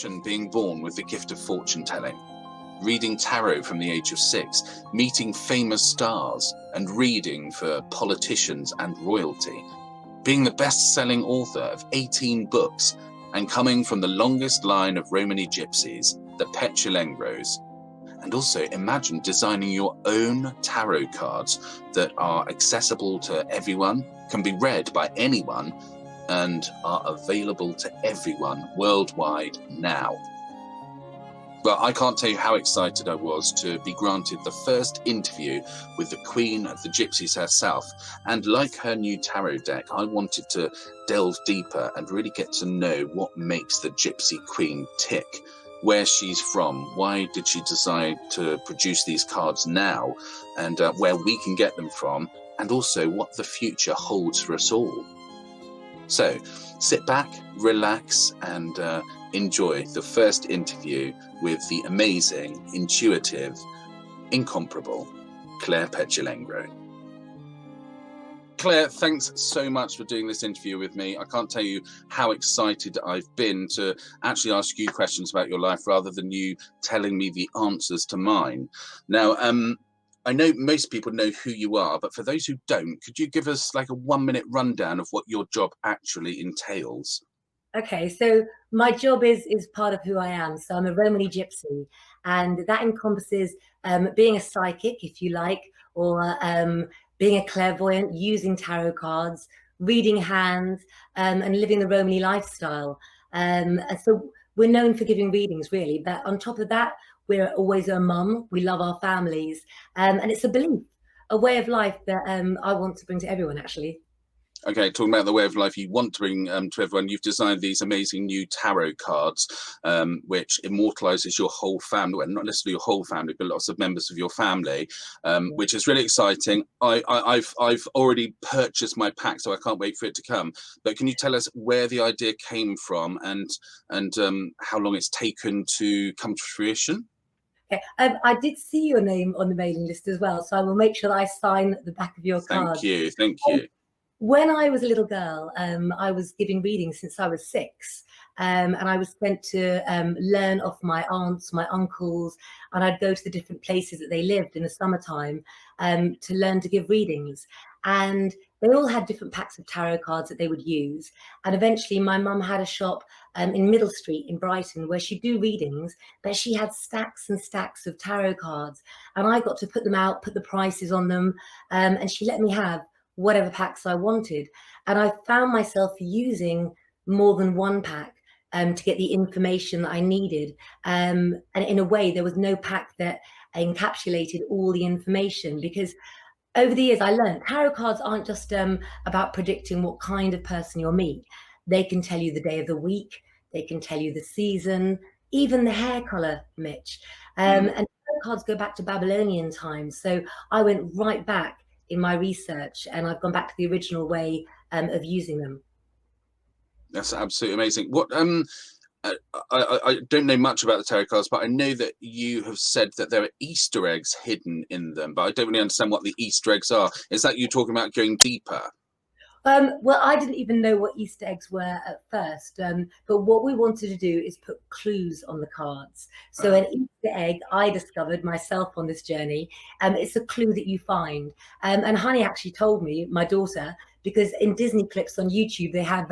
imagine being born with the gift of fortune telling, reading tarot from the age of 6, meeting famous stars and reading for politicians and royalty, being the best-selling author of 18 books and coming from the longest line of Romany Gypsies, the Petulengros, and also imagine designing your own tarot cards that are accessible to everyone, can be read by anyone, and are available to everyone worldwide now. Well, I can't tell you how excited I was to be granted the first interview with the Queen of the Gypsies herself. And like her new tarot deck, I wanted to delve deeper and really get to know what makes the Gypsy Queen tick, where she's from, why did she decide to produce these cards now, and where we can get them from, and also what the future holds for us all. So sit back, relax, and enjoy the first interview with the amazing, intuitive, incomparable Claire Petulengro. Claire, thanks so much for doing this interview with me. I can't tell you how excited I've been to actually ask you questions about your life rather than you telling me the answers to mine. Now, I know most people know who you are, but for those who don't, could you give us like a 1-minute rundown of what your job actually entails? Okay, so my job is part of who I am. So I'm a Romany Gypsy, and that encompasses being a psychic, if you like, or being a clairvoyant, using tarot cards, reading hands, and living the Romany lifestyle. So we're known for giving readings, really. But on top of that, we're always a mum. We love our families, and it's a belief, a way of life that I want to bring to everyone, actually. Okay, talking about the way of life you want to bring to everyone, you've designed these amazing new tarot cards, which immortalizes your whole family, well, not necessarily your whole family, but lots of members of your family, which is really exciting. I've already purchased my pack, so I can't wait for it to come. But can you tell us where the idea came from and how long it's taken to come to fruition? Okay. I did see your name on the mailing list as well, so I will make sure that I sign the back of your card. Thank you. When I was a little girl, I was giving readings since I was 6, and I was sent to learn off my aunts, my uncles, and I'd go to the different places that they lived in the summertime to learn to give readings. And they all had different packs of tarot cards that they would use. And eventually my mum had a shop in Middle Street in Brighton where she'd do readings, but she had stacks and stacks of tarot cards. And I got to put them out, put the prices on them, and she let me have whatever packs I wanted. And I found myself using more than one pack to get the information that I needed. And in a way, there was no pack that encapsulated all the information, because over the years I learned tarot cards aren't just about predicting what kind of person you'll meet. They can tell you the day of the week, they can tell you the season, even the hair color, Mitch. And tarot cards go back to Babylonian times. So I went right back in my research, and I've gone back to the original way of using them. That's absolutely amazing. What I don't know much about the tarot cards, but I know that you have said that there are Easter eggs hidden in them, but I don't really understand what the Easter eggs are. Is that you talking about going deeper? Well, I didn't even know what Easter eggs were at first, but what we wanted to do is put clues on the cards. So an Easter egg, I discovered myself on this journey, it's a clue that you find. And Honey actually told me, my daughter, because in Disney clips on YouTube, they have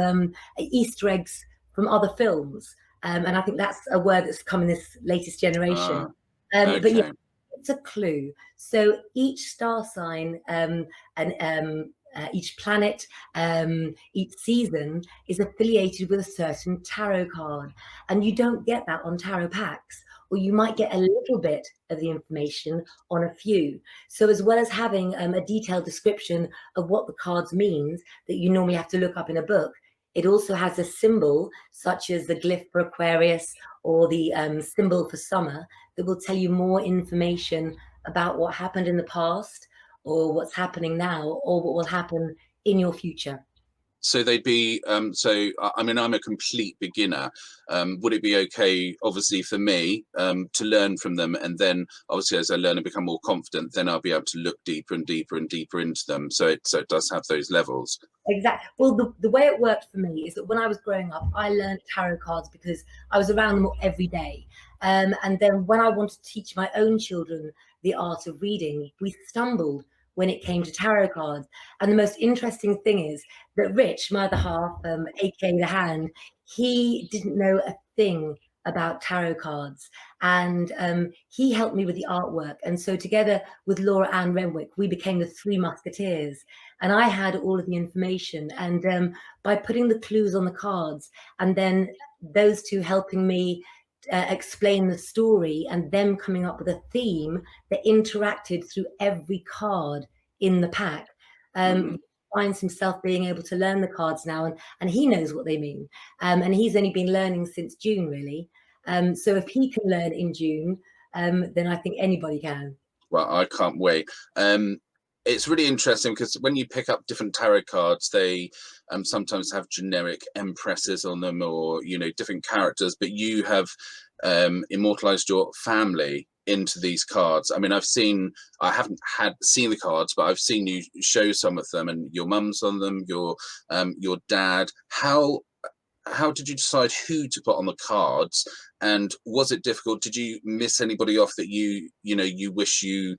Easter eggs from other films. And I think that's a word that's come in this latest generation. Okay. But yeah, it's a clue. So each star sign each planet, each season is affiliated with a certain tarot card, and you don't get that on tarot packs, or you might get a little bit of the information on a few. So as well as having a detailed description of what the cards means that you normally have to look up in a book, it also has a symbol such as the glyph for Aquarius or the symbol for summer that will tell you more information about what happened in the past, or what's happening now, or what will happen in your future. So they'd be, I mean, I'm a complete beginner. Would it be okay, obviously, for me to learn from them? And then, obviously, as I learn and become more confident, then I'll be able to look deeper and deeper and deeper into them. So it does have those levels. Exactly. Well, the way it worked for me is that when I was growing up, I learned tarot cards because I was around them every day. And then when I wanted to teach my own children the art of reading, we stumbled when it came to tarot cards. And the most interesting thing is that Rich, my other half, aka the Hand, he didn't know a thing about tarot cards. And he helped me with the artwork. And so together with Laura Ann Renwick, we became the Three Musketeers. And I had all of the information. And by putting the clues on the cards and then those two helping me explain the story and them coming up with a theme that interacted through every card in the pack, finds himself being able to learn the cards now, and he knows what they mean. And he's only been learning since June, really. So if he can learn in June, then I think anybody can. Well, I can't wait. It's really interesting because when you pick up different tarot cards, they sometimes have generic empresses on them, or different characters, but you have immortalized your family into these cards. I mean, I haven't seen the cards, but I've seen you show some of them, and your mum's on them, your dad. How did you decide who to put on the cards, and was it difficult? Did you miss anybody off that you wish you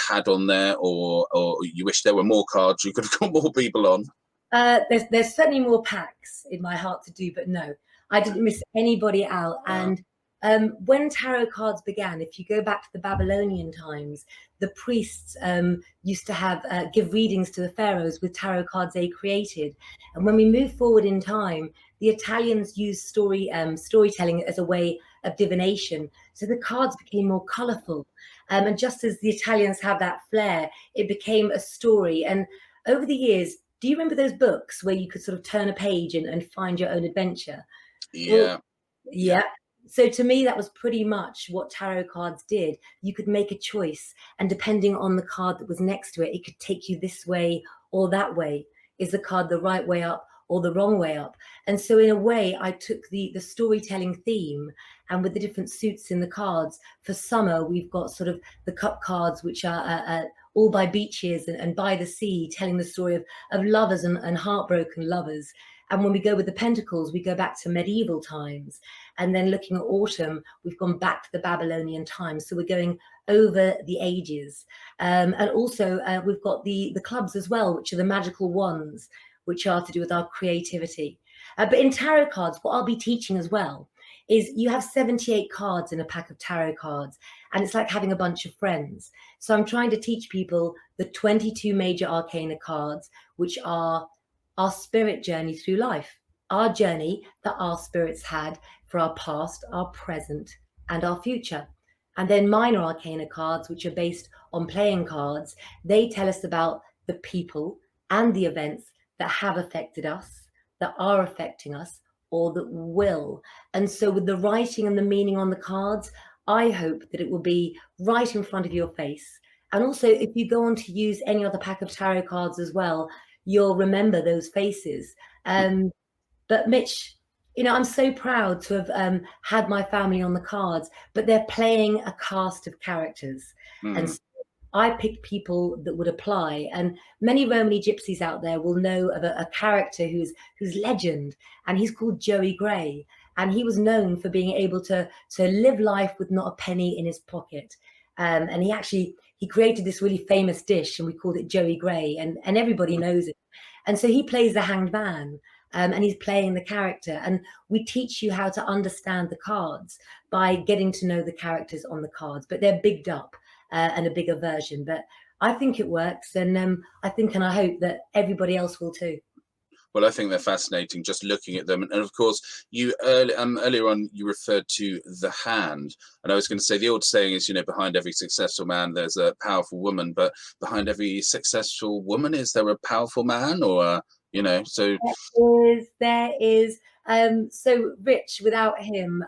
had on there, or you wish there were more cards you could have got more people on? There's certainly more packs in my heart to do, but no, I didn't miss anybody out. And when tarot cards began, if you go back to the Babylonian times, the priests used to give readings to the pharaohs with tarot cards they created. And when we move forward in time, the Italians used storytelling as a way of divination. So the cards became more colorful. And just as the Italians have that flair, it became a story. And over the years, do you remember those books where you could sort of turn a page and find your own adventure? Yeah. Well, yeah. So to me, that was pretty much what tarot cards did. You could make a choice, and depending on the card that was next to it, it could take you this way or that way. Is the card the right way up or the wrong way up? And so in a way, I took the storytelling theme, and with the different suits in the cards, for summer, we've got sort of the cup cards, which are all by beaches and by the sea, telling the story of lovers and heartbroken lovers. And when we go with the pentacles, we go back to medieval times. And then looking at autumn, we've gone back to the Babylonian times. So we're going over the ages. And also we've got the clubs as well, which are the magical wands, which are to do with our creativity. But in tarot cards, what I'll be teaching as well is you have 78 cards in a pack of tarot cards, and it's like having a bunch of friends. So I'm trying to teach people the 22 major arcana cards, which are our spirit journey through life, our journey that our spirits had for our past, our present, and our future. And then minor arcana cards, which are based on playing cards, they tell us about the people and the events that have affected us, that are affecting us, or that will. And so with the writing and the meaning on the cards, I hope that it will be right in front of your face. And also, if you go on to use any other pack of tarot cards as well, you'll remember those faces. But Mitch, I'm so proud to have had my family on the cards, but they're playing a cast of characters. And so I picked people that would apply. And many Romany gypsies out there will know of a character who's legend, and he's called Joey Gray. And he was known for being able to live life with not a penny in his pocket. And he created this really famous dish, and we called it Joey Gray, and everybody knows it. And so he plays the hanged man, and he's playing the character. And we teach you how to understand the cards by getting to know the characters on the cards, but they're bigged up and a bigger version. But I think it works, and I think and I hope that everybody else will too. Well, I think they're fascinating just looking at them. And of course, you earlier on, you referred to the hand. And I was going to say, the old saying is, behind every successful man, there's a powerful woman. But behind every successful woman, is there a powerful man? Or, so... There is. So Rich, without him,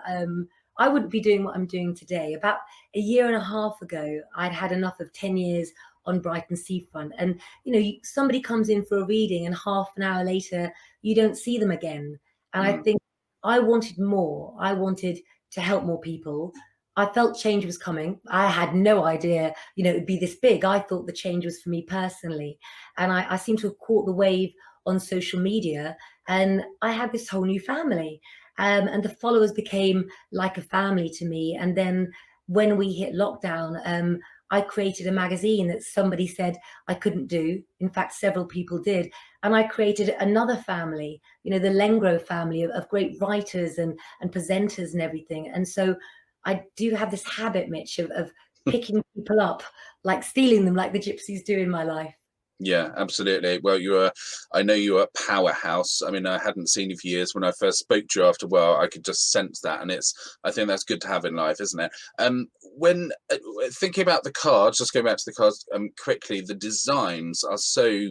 I wouldn't be doing what I'm doing today. About a year and a half ago, I'd had enough of 10 years on Brighton seafront. And, you know, somebody comes in for a reading and half an hour later, you don't see them again. And I think I wanted more. I wanted to help more people. I felt change was coming. I had no idea, you know, it would be this big. I thought the change was for me personally. And I seem to have caught the wave on social media, and I had this whole new family. And the followers became like a family to me. And then when we hit lockdown, I created a magazine that somebody said I couldn't do. In fact, several people did. And I created another family, you know, the Lengro family of great writers and presenters and everything. And so I do have this habit, Mitch, of picking people up, like stealing them, like the gypsies do in my life. Yeah, absolutely. Well, I know you're a powerhouse. I mean, I hadn't seen you for years. When I first spoke to you after a while, I could just sense that. And I think that's good to have in life, isn't it? When thinking about the cards, just going back to the cards quickly, the designs are so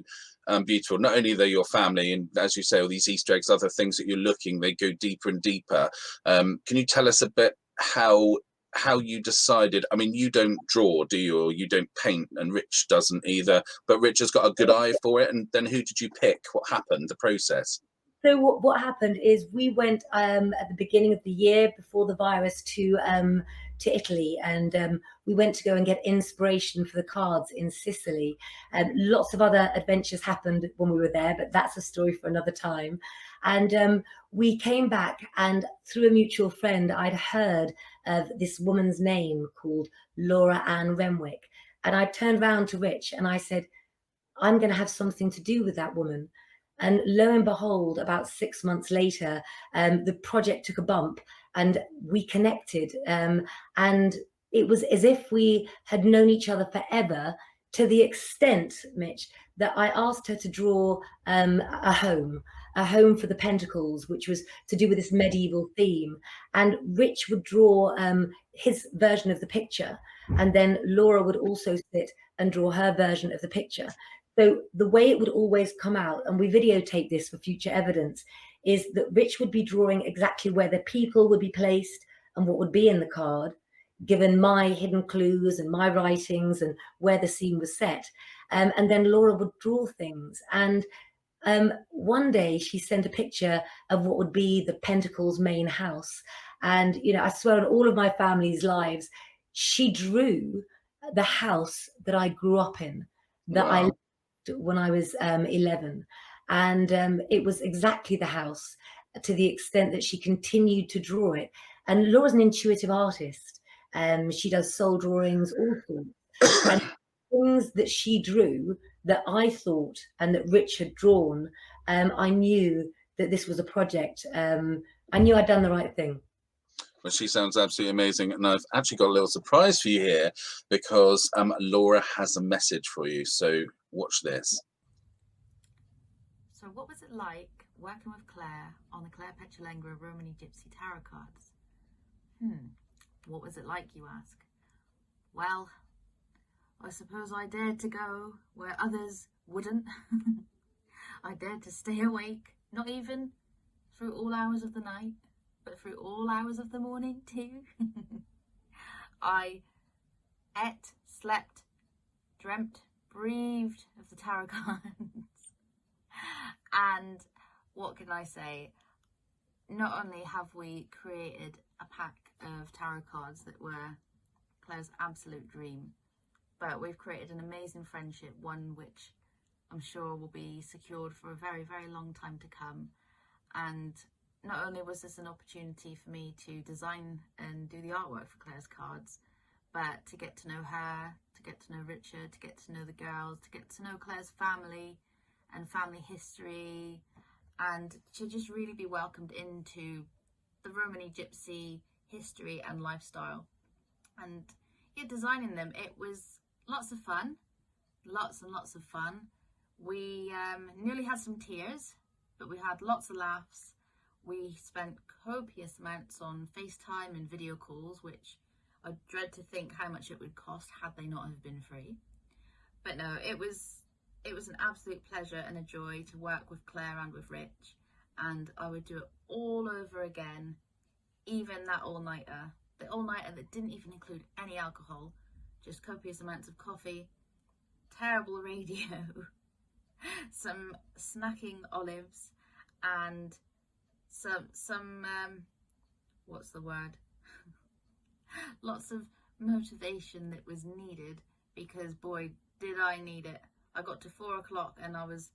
beautiful. Not only they're your family, and as you say, all these Easter eggs, other things that you're looking, they go deeper and deeper. Can you tell us a bit how you decided? I mean, you don't draw, do you? Or you don't paint, and Rich doesn't either, but Rich has got a good eye for it. And then who did you pick? What happened, the process? So what happened is we went at the beginning of the year before the virus to Italy, and we went to go and get inspiration for the cards in Sicily. Lots of other adventures happened when we were there, but that's a story for another time. And we came back, and through a mutual friend, I'd heard of this woman's name called Laura Ann Renwick. And I turned round to Rich and I said, I'm going to have something to do with that woman. And lo and behold, about 6 months later, the project took a bump and we connected. And it was as if we had known each other forever, to the extent, Mitch, that I asked her to draw a home for the Pentacles, which was to do with this medieval theme. And Rich would draw his version of the picture. And then Laura would also sit and draw her version of the picture. So the way it would always come out, and we videotape this for future evidence, is that Rich would be drawing exactly where the people would be placed and what would be in the card, given my hidden clues and my writings and where the scene was set. And then Laura would draw things. And one day she sent a picture of what would be the Pentacles main house. And, you know, I swear on all of my family's lives, she drew the house that I grew up in, that I lived when I was 11. And it was exactly the house, to the extent that she continued to draw it. And Laura's an intuitive artist. She does soul drawings, all sorts. And things that she drew that I thought and that Rich had drawn, I knew that this was a project. I knew I'd done the right thing. Well, she sounds absolutely amazing. And I've actually got a little surprise for you here, because Laura has a message for you. So watch this. So what was it like working with Claire on the Claire Petulengro Romany Gyspy Tarot cards? What was it like, you ask? Well, I suppose I dared to go where others wouldn't. I dared to stay awake, not even through all hours of the night, but through all hours of the morning too. I ate, slept, dreamt, breathed of the tarot cards. And what can I say? Not only have we created a pack of tarot cards that were Claire's absolute dream, but we've created an amazing friendship, one which I'm sure will be secured for a very, very long time to come. And not only was this an opportunity for me to design and do the artwork for Claire's cards, but to get to know her, to get to know Richard, to get to know the girls, to get to know Claire's family and family history, and to just really be welcomed into the Romany Gypsy history and lifestyle. And yeah, designing them, it was lots of fun, lots and lots of fun. We nearly had some tears, but we had lots of laughs. We spent copious amounts on FaceTime and video calls, which I dread to think how much it would cost had they not have been free. But no, it was an absolute pleasure and a joy to work with Claire and with Rich, and I would do it all over again, even that all-nighter. The all-nighter that didn't even include any alcohol, just copious amounts of coffee, terrible radio, some snacking olives, and some what's the word? Lots of motivation that was needed, because boy, did I need it. I got to 4 o'clock and I was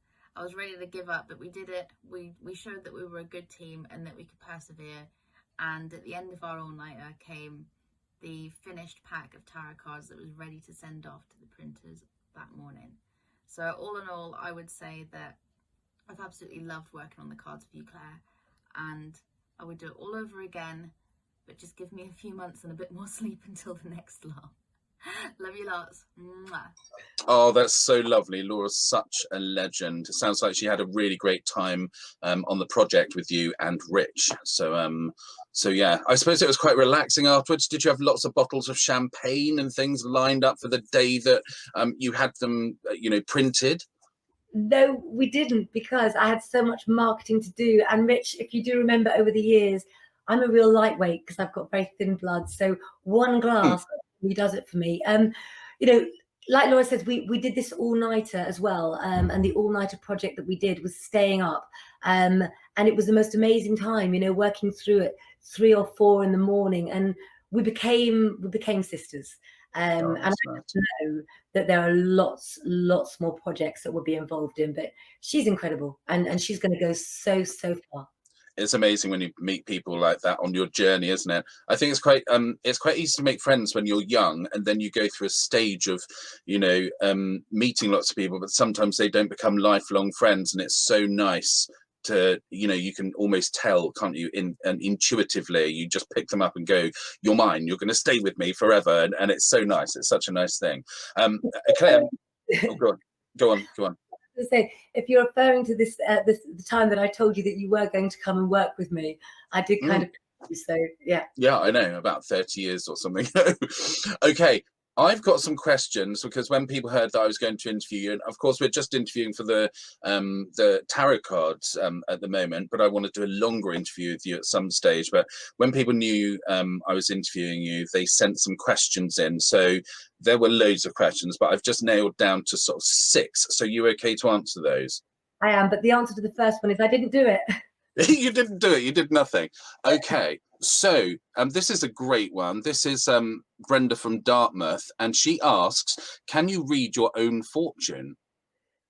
ready to give up, but we did it. We showed that we were a good team and that we could persevere. And at the end of our all-nighter came the finished pack of tarot cards that was ready to send off to the printers that morning. So all in all, I would say that I've absolutely loved working on the cards for you, Claire, and I would do it all over again, but just give me a few months and a bit more sleep until the next lot. Love you lots. Mwah. Oh, that's so lovely. Laura's such a legend. It sounds like she had a really great time on the project with you and Rich. So yeah, I suppose it was quite relaxing afterwards. Did you have lots of bottles of champagne and things lined up for the day that you had them, printed? No, we didn't, because I had so much marketing to do. And Mitch, if you do remember over the years, I'm a real lightweight because I've got very thin blood. So one glass really does it for me. Like Laura says, we did this all-nighter as well. And the all-nighter project that we did was staying up. And it was the most amazing time, working through it 3 or 4 in the morning. And we became sisters. And I know that there are lots more projects that we'll be involved in, but she's incredible, and she's going to go so far. It's amazing when you meet people like that on your journey, isn't it? I think it's quite easy to make friends when you're young, and then you go through a stage of meeting lots of people, but sometimes they don't become lifelong friends, and it's so nice to you can almost tell, can't you, and intuitively you just pick them up and go, you're mine, you're going to stay with me forever, and it's so nice. It's such a nice thing. Claire, go on. To say, if you're referring to this the time that I told you that you were going to come and work with me, I did kind of, so yeah, I know, about 30 years or something. Okay, I've got some questions, because when people heard that I was going to interview you, and of course we're just interviewing for the tarot cards at the moment, but I want to do a longer interview with you at some stage. But when people knew I was interviewing you, they sent some questions in. So there were loads of questions, but I've just nailed down to sort of 6. So you okay to answer those? I am, but the answer to the first one is I didn't do it. You didn't do it. You did nothing. Okay. So this is a great one. This is Brenda from Dartmouth, and she asks, can you read your own fortune?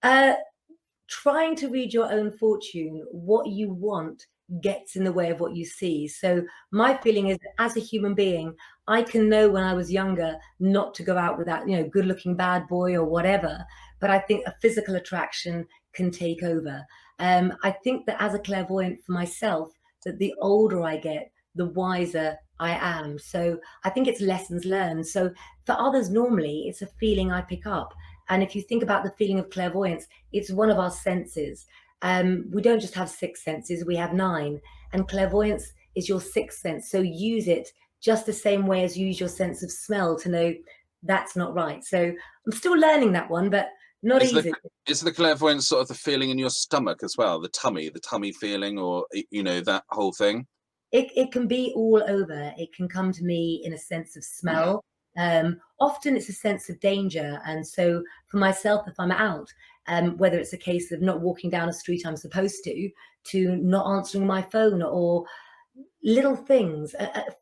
Trying to read your own fortune, what you want gets in the way of what you see. So my feeling is that as a human being, I can know when I was younger not to go out with that, good looking bad boy or whatever. But I think a physical attraction can take over. I think that as a clairvoyant for myself, that the older I get, the wiser I am. So I think it's lessons learned. So for others, normally it's a feeling I pick up. And if you think about the feeling of clairvoyance, it's one of our senses. We don't just have 6 senses, we have 9. And clairvoyance is your 6th sense. So use it just the same way as you use your sense of smell to know that's not right. So I'm still learning that one, but not easy. Is the clairvoyance sort of the feeling in your stomach as well? The tummy feeling, or, that whole thing? It can be all over. It can come to me in a sense of smell. Often it's a sense of danger. And so for myself, if I'm out, whether it's a case of not walking down a street I'm supposed to not answering my phone, or little things,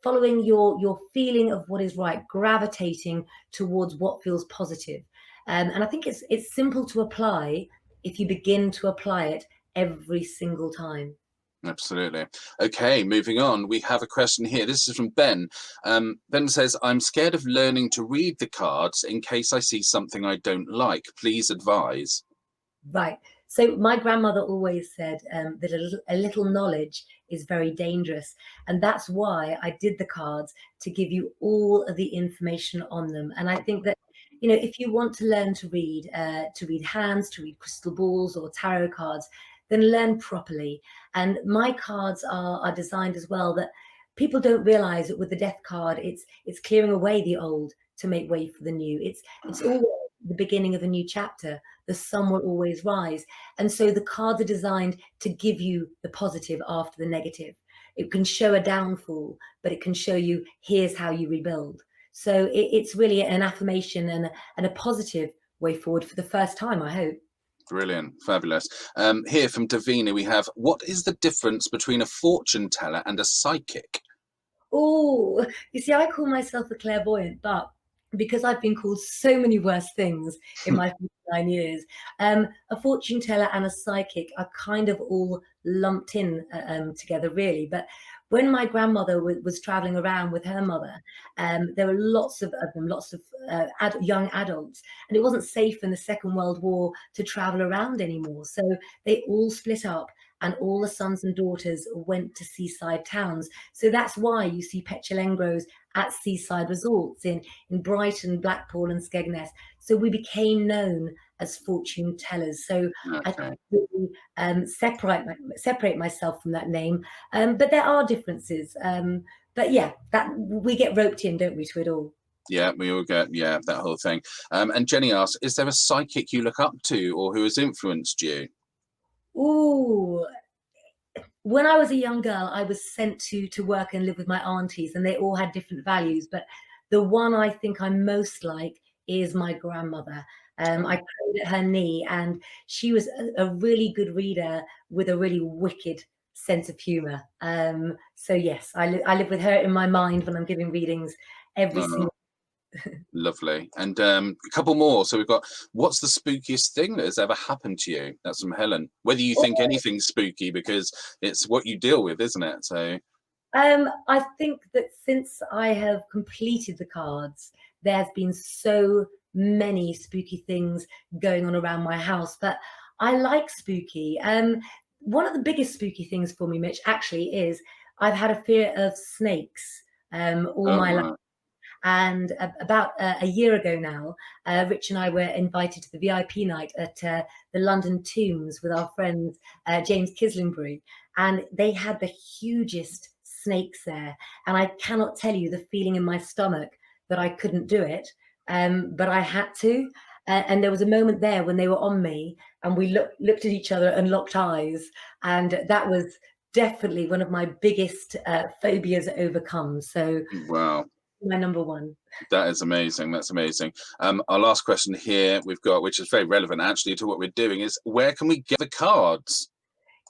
following your feeling of what is right, gravitating towards what feels positive. And I think it's simple to apply if you begin to apply it every single time. Absolutely. Okay, moving on. We have a question here. This is from Ben. Ben says, I'm scared of learning to read the cards in case I see something I don't like. Please advise. Right. So my grandmother always said that a little knowledge is very dangerous. And that's why I did the cards, to give you all of the information on them. And I think that, if you want to learn to read hands, to read crystal balls or tarot cards, then learn properly. And my cards are designed as well that people don't realize that with the death card, it's clearing away the old to make way for the new. It's always the beginning of a new chapter. The sun will always rise. And so the cards are designed to give you the positive after the negative. It can show a downfall, but it can show you, here's how you rebuild. So it's really an affirmation and a positive way forward for the first time, I hope. Brilliant, fabulous. Here from Davina, we have, what is the difference between a fortune teller and a psychic? Oh, you see, I call myself a clairvoyant, but because I've been called so many worse things in my 59 years, a fortune teller and a psychic are kind of all lumped in together, really. But when my grandmother was traveling around with her mother, there were lots of them, lots of young adults, and it wasn't safe in the Second World War to travel around anymore. So they all split up, and all the sons and daughters went to seaside towns. So that's why you see Petulengros at seaside resorts in Brighton, Blackpool and Skegness. So we became known as fortune tellers. So I Okay. can't really separate myself from that name. But there are differences. But yeah, that we get roped in, don't we, to it all? Yeah, we all get, yeah, that whole thing. And Jenny asks, is there a psychic you look up to or who has influenced you? Ooh, when I was a young girl, I was sent to work and live with my aunties, and they all had different values. But the one I think I'm most like is my grandmother. I prayed at her knee, and she was a really good reader with a really wicked sense of humour. So yes, I live with her in my mind when I'm giving readings every Oh, single. lovely. And a couple more. So we've got, what's the spookiest thing that has ever happened to you? That's from Helen. Whether you think anything's spooky, because it's what you deal with, isn't it? So I think that since I have completed the cards, there's been so many spooky things going on around my house, but I like spooky. One of the biggest spooky things for me, Mitch, actually is I've had a fear of snakes all oh my life. right. And about a year ago now, Rich and I were invited to the VIP night at the London Tombs with our friends James Kislingbury, and they had the hugest snakes there. And I cannot tell you the feeling in my stomach that I couldn't do it, but I had to. And there was a moment there when they were on me, and we looked at each other and locked eyes, and that was definitely one of my biggest phobias overcome. So Wow. my number one. That is amazing. That's amazing. Our last question here we've got, which is very relevant actually to what we're doing, is where can we get the cards?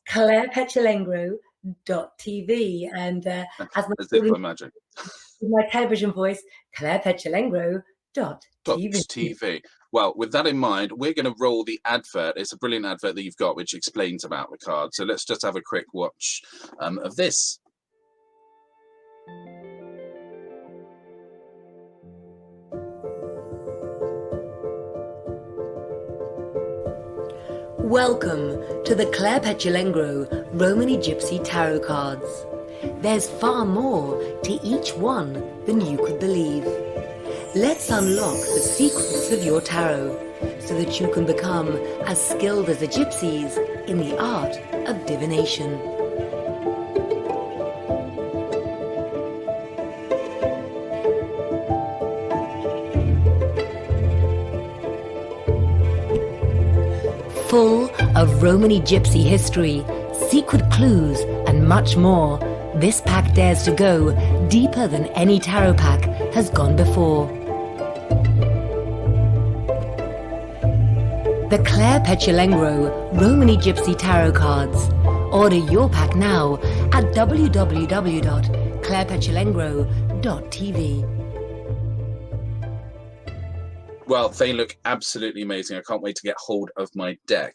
clairepetulengro.tv, and as As if by magic. my television voice, clairepetulengro.tv. TV. Well, with that in mind, we're going to roll the advert. It's a brilliant advert that you've got, which explains about the card. So let's just have a quick watch of this. Welcome to the Claire Petulengro Romany Gypsy Tarot cards. There's far more to each one than you could believe. Let's unlock the secrets of your tarot so that you can become as skilled as the gypsies in the art of divination. Full of Romany Gypsy history, secret clues, and much more, this pack dares to go deeper than any tarot pack has gone before. The Claire Petulengro Romany Gypsy Tarot cards. Order your pack now at www.clairepetulengro.tv. Well, they look absolutely amazing. I can't wait to get hold of my deck.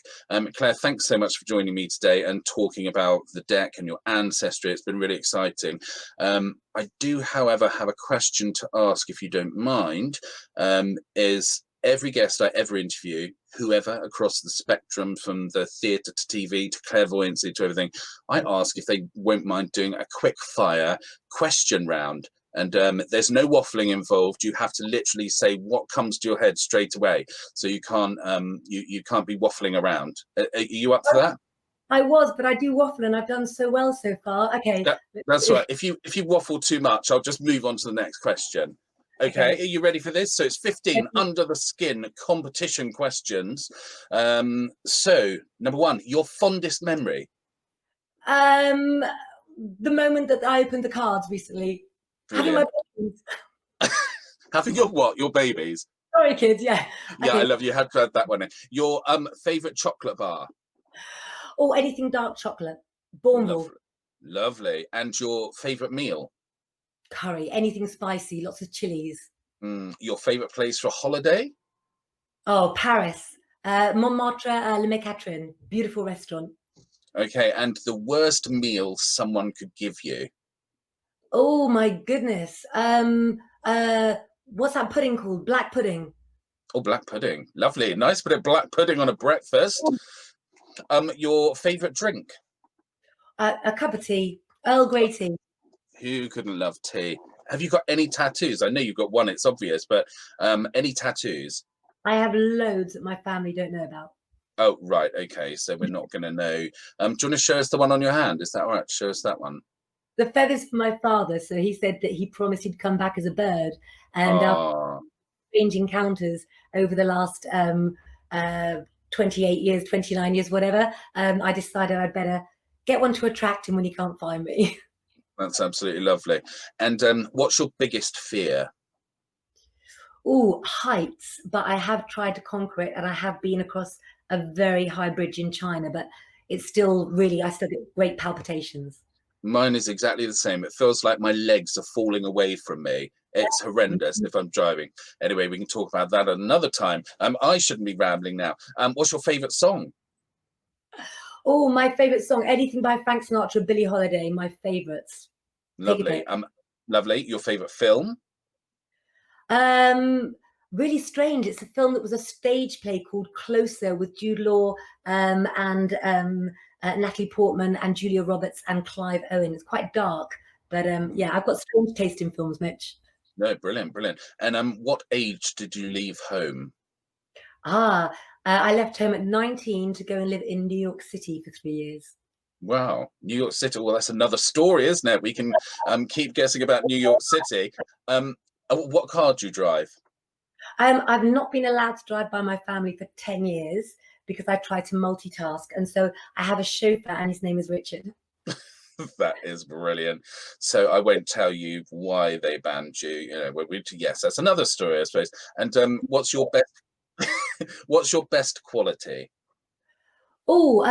Claire, thanks so much for joining me today and talking about the deck and your ancestry. It's been really exciting. I do, however, have a question to ask, if you don't mind. Is every guest I ever interview, whoever across the spectrum from the theatre to TV to clairvoyancy to everything, I ask if they won't mind doing a quick fire question round. And there's no waffling involved. You have to literally say what comes to your head straight away. So you can't you can't be waffling around. Are you up for that? I was, but I do waffle, and I've done so well so far. Okay. That's right. If you waffle too much, I'll just move on to the next question. Okay. Are you ready for this? So it's 15 under the skin competition questions. So number one, your fondest memory. The moment that I opened the cards recently. Brilliant. Having my babies. Having your what? Your babies? Sorry, kids. Yeah. Yeah, I Okay. love you. Had to add that one in. Your favorite chocolate bar? Oh, anything dark chocolate. Bourneville. Lovely, lovely. And your favorite meal? Curry. Anything spicy. Lots of chilies. Your favorite place for a holiday? Oh, Paris. Montmartre, Le Catherine. Beautiful restaurant. Okay, and the worst meal someone could give you? Oh my goodness. What's that pudding called? Black pudding. Oh, black pudding. Lovely. Nice bit of black pudding on a breakfast. Your favorite drink? A cup of tea. Earl Grey tea. Who couldn't love tea? Have you got any tattoos? I know you've got one, it's obvious, but any tattoos? I have loads that my family don't know about. Oh, right. Okay. So we're not going to know. Do you want to show us the one on your hand? Is that all right? Show us that one. The feathers for my father. So he said that he promised he'd come back as a bird. And after Oh, strange encounters over the last 28 years, 29 years, whatever, I decided I'd better get one to attract him when he can't find me. that's absolutely lovely. And what's your biggest fear? Oh, heights, but I have tried to conquer it, and I have been across a very high bridge in China, but it's still really, I still get great palpitations. Mine is exactly the same. It feels like my legs are falling away from me. It's horrendous if I'm driving. Anyway, we can talk about that at another time. I shouldn't be rambling now. What's your favorite song? Oh, my favorite song, anything by Frank Sinatra, Billie Holiday, my favorites. Take a Lovely. pick. Lovely. Your favorite film? Really strange. It's a film that was a stage play called Closer with Jude Law and Natalie Portman and Julia Roberts and Clive Owen. It's quite dark, but yeah, I've got strange taste in films, Mitch. No, brilliant, brilliant. And what age did you leave home? I left home at 19 to go and live in New York City for 3 years. Wow, New York City. Well, that's another story, isn't it? We can keep guessing about New York City. What car do you drive? I've not been allowed to drive by my family for 10 years because I try to multitask. And so I have a chauffeur and his name is Richard. That is brilliant. So I won't tell you why they banned you. You know, yes, that's another story, I suppose. And what's your best? What's your best quality? Oh,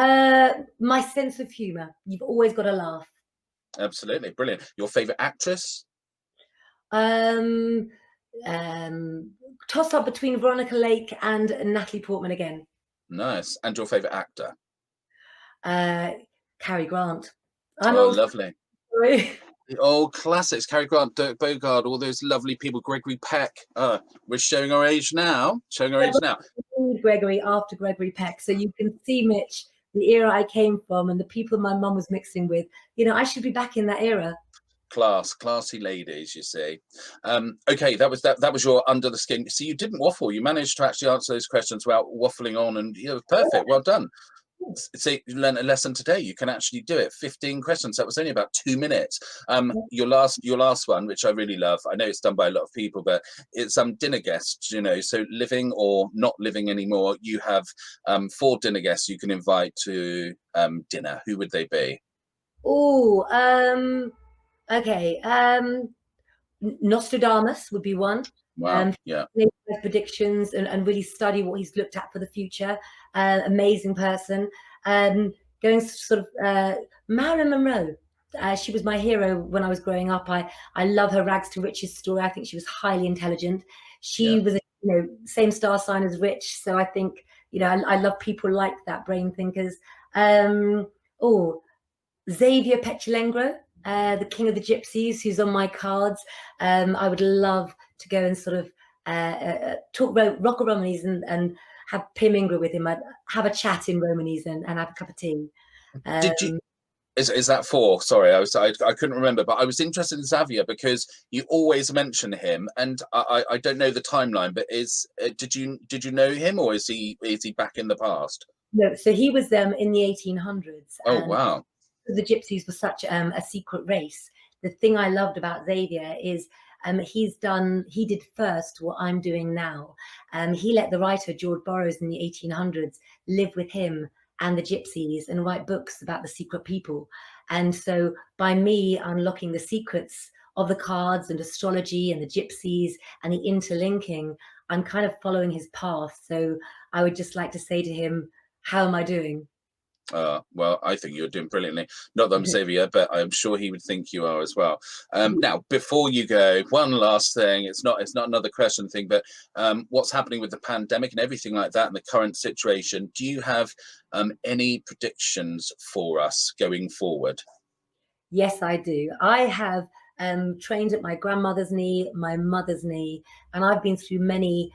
my sense of humor. You've always got to laugh. Absolutely brilliant. Your favorite actress? Um, Toss up between Veronica Lake and Natalie Portman again. Nice. And your favorite actor? Cary Grant. I'm Oh, old. lovely. Sorry. The old classics, Cary Grant, Dirk Bogarde, all those lovely people, Gregory Peck. We're showing our age now. Showing our age now. Gregory after Gregory Peck. So you can see, Mitch, the era I came from and the people my mum was mixing with. You know, I should be back in that era. Classy ladies, you see. Okay, that was your under the skin. See, you didn't waffle. You managed to actually answer those questions without waffling on, and perfect. Well done. See, you learned a lesson today. You can actually do it. 15 questions. That was only about 2 minutes. Your last one, which I really love. I know it's done by a lot of people, but it's dinner guests. You know, so living or not living anymore. You have 4 dinner guests you can invite to dinner. Who would they be? Oh, okay. Nostradamus would be one. Wow. Yeah. Predictions and really study what he's looked at for the future. Amazing person. Going sort of Marilyn Monroe. She was my hero when I was growing up. I love her rags to riches story. I think she was highly intelligent. She was, same star sign as Rich. So I think, I love people like that, brain thinkers. Xavier Petulengro, the king of the Gypsies, who's on my cards. I would love to go and sort of talk rock Romany's and have Petulengro with him. I'd have a chat in Romany's and have a cup of tea. Did you? Is that 4? Sorry, I couldn't remember, but I was interested in Xavier because you always mention him, and I don't know the timeline. But did you know him, or is he back in the past? No, so he was in the 1800s. Oh wow! The Gypsies were such a secret race. The thing I loved about Xavier is he did first what I'm doing now. He let the writer George Burroughs in the 1800s live with him and the Gypsies and write books about the secret people. And so by me unlocking the secrets of the cards and astrology and the Gypsies and the interlinking, I'm kind of following his path. So I would just like to say to him, how am I doing? Well, I think you're doing brilliantly. Not that I'm Xavier, but I'm sure he would think you are as well. Now, before you go, one last thing. It's not another question thing, but what's happening with the pandemic and everything like that, and the current situation? Do you have any predictions for us going forward? Yes, I do. I have trained at my grandmother's knee, my mother's knee, and I've been through many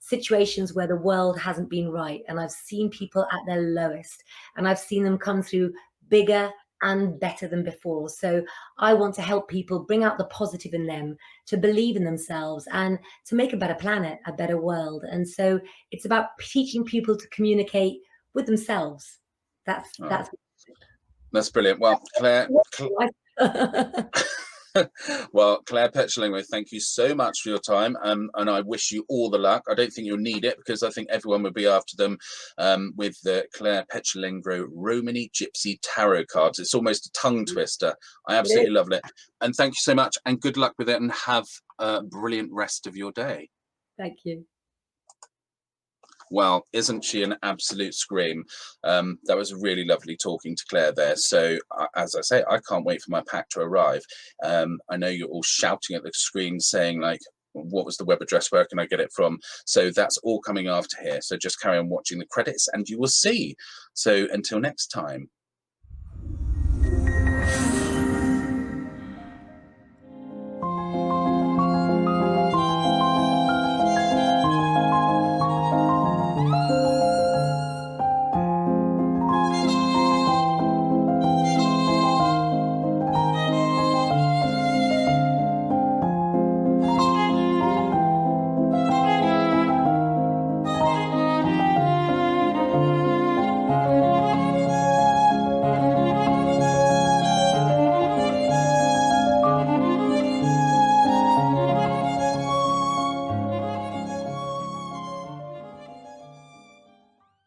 situations where the world hasn't been right. And I've seen people at their lowest, and I've seen them come through bigger and better than before. So I want to help people bring out the positive in them, to believe in themselves, and to make a better planet, a better world. And so it's about teaching people to communicate with themselves. That's Brilliant. Well, Claire. Well, Claire Petulengro, thank you so much for your time, and I wish you all the luck. I don't think you'll need it, because I think everyone would be after them with the Claire Petulengro Romany Gyspy Tarot cards. It's almost a tongue twister. I absolutely love it. And thank you so much, and good luck with it, and have a brilliant rest of your day. Thank you. Well, isn't she an absolute scream? That was really lovely talking to Claire there. So, as I say, I can't wait for my pack to arrive. I know you're all shouting at the screen saying, like, what was the web address? Where can I get it from? So that's all coming after here. So just carry on watching the credits and you will see. So until next time.